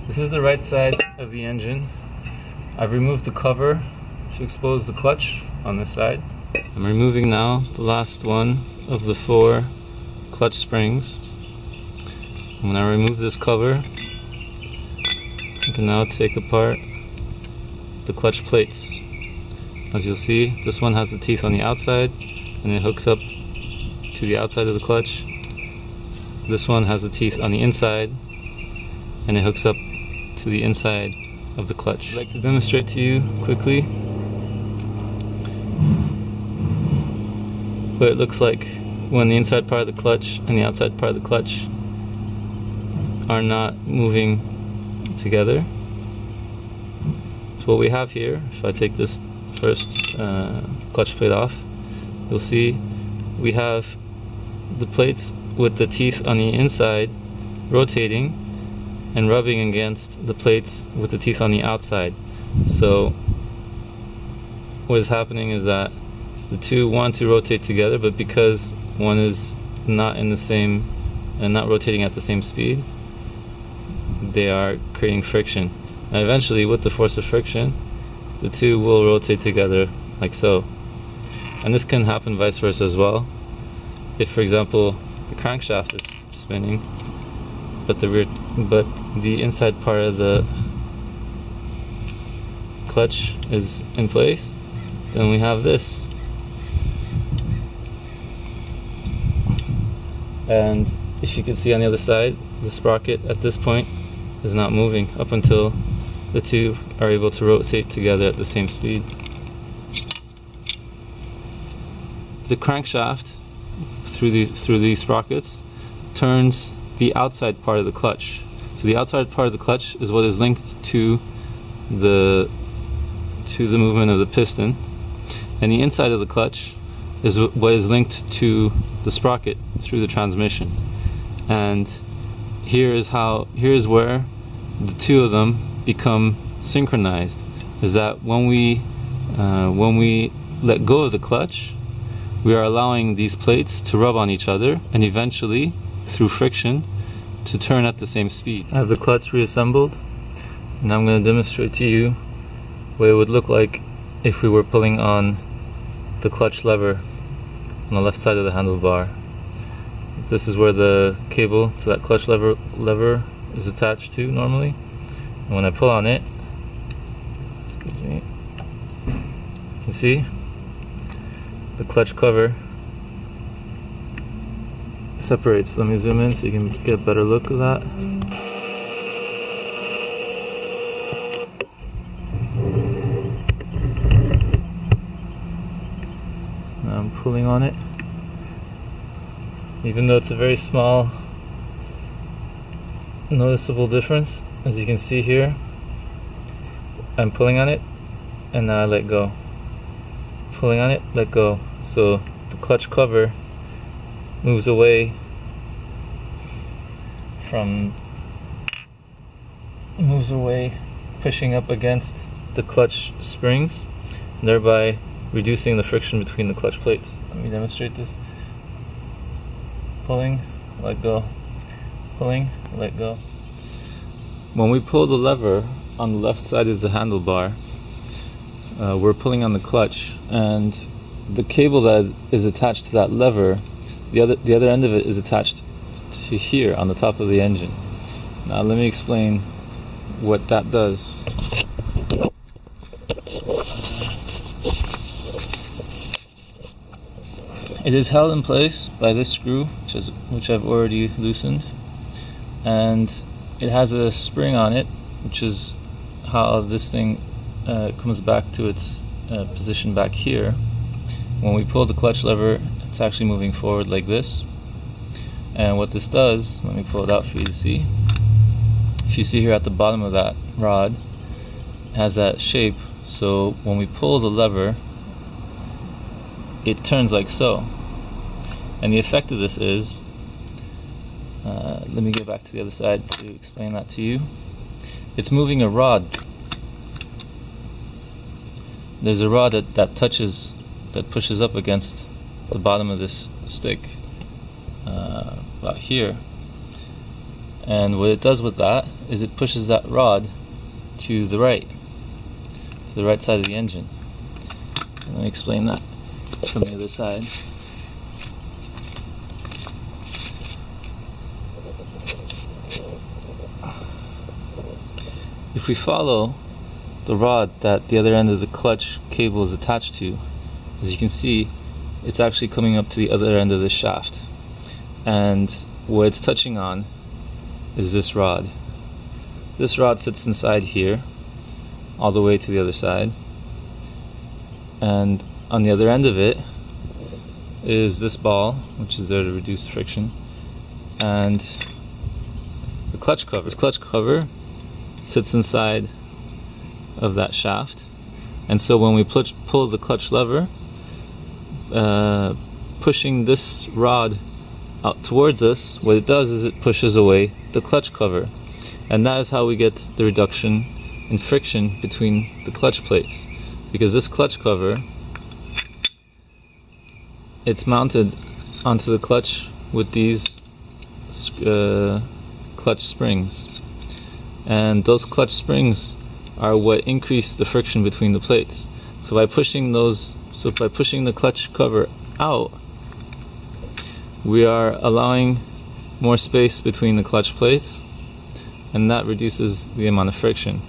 This is the right side of the engine. I've removed the cover to expose the clutch on this side. I'm removing now the last one of the 4 clutch springs. When I remove this cover, I can now take apart the clutch plates. As you'll see, this one has the teeth on the outside and it hooks up to the outside of the clutch. This one has the teeth on the inside and it hooks up to the inside of the clutch. I'd like to demonstrate to you quickly what it looks like when the inside part of the clutch and the outside part of the clutch are not moving together. So what we have here, if I take this first clutch plate off, you'll see we have the plates with the teeth on the inside rotating and rubbing against the plates with the teeth on the outside. So what is happening is that the two want to rotate together, but because one is not in the same and not rotating at the same speed, they are creating friction. And eventually, with the force of friction, the two will rotate together like so. And this can happen vice versa as well. If, for example, the crankshaft is spinning, but the inside part of the clutch is in place, then we have this. And if you can see on the other side, the sprocket at this point is not moving up until the two are able to rotate together at the same speed. The crankshaft through these sprockets turns the outside part of the clutch. So the outside part of the clutch is what is linked to the movement of the piston, and the inside of the clutch is what is linked to the sprocket through the transmission. And here is where the two of them become synchronized. Is that when we let go of the clutch, we are allowing these plates to rub on each other and eventually, through friction, to turn at the same speed. I have the clutch reassembled, and I'm going to demonstrate to you what it would look like if we were pulling on the clutch lever on the left side of the handlebar. This is where the cable to that clutch lever is attached to normally, and when I pull on it, excuse me, you can see the clutch cover separates. Let me zoom in so you can get a better look of that. Now I'm pulling on it. Even though it's a very small, noticeable difference, as you can see here, I'm pulling on it and now I let go. Pulling on it, let go. So the clutch cover moves away pushing up against the clutch springs, thereby reducing the friction between the clutch plates. Let me demonstrate this. Pulling, let go. Pulling, let go. When we pull the lever on the left side of the handlebar, we're pulling on the clutch, and the cable that is attached to that lever, the other end of it is attached to here on the top of the engine. Now let me explain what that does. It is held in place by this screw, which I've already loosened, and it has a spring on it, which is how this thing comes back to its position back here. When we pull the clutch lever, it's actually moving forward like this. And what this does, let me pull it out for you to see. If you see here at the bottom of that rod, it has that shape. So when we pull the lever, it turns like so. And the effect of this is, let me go back to the other side to explain that to you. It's moving a rod. There's a rod that pushes up against the bottom of this stick, about here, And what it does with that is it pushes that rod to the right side of the engine. Let me explain that from the other side. If we follow the rod that the other end of the clutch cable is attached to, as you can see, it's actually coming up to the other end of the shaft, and what it's touching on is this rod. This rod sits inside here all the way to the other side, and on the other end of it is this ball, which is there to reduce friction, and the clutch cover. This clutch cover sits inside of that shaft, and so when we pull the clutch lever, pushing this rod out towards us, what it does is it pushes away the clutch cover, and that is how we get the reduction in friction between the clutch plates, because this clutch cover, it's mounted onto the clutch with these clutch springs, and those clutch springs are what increase the friction between the plates. So by pushing the clutch cover out, we are allowing more space between the clutch plates, and that reduces the amount of friction.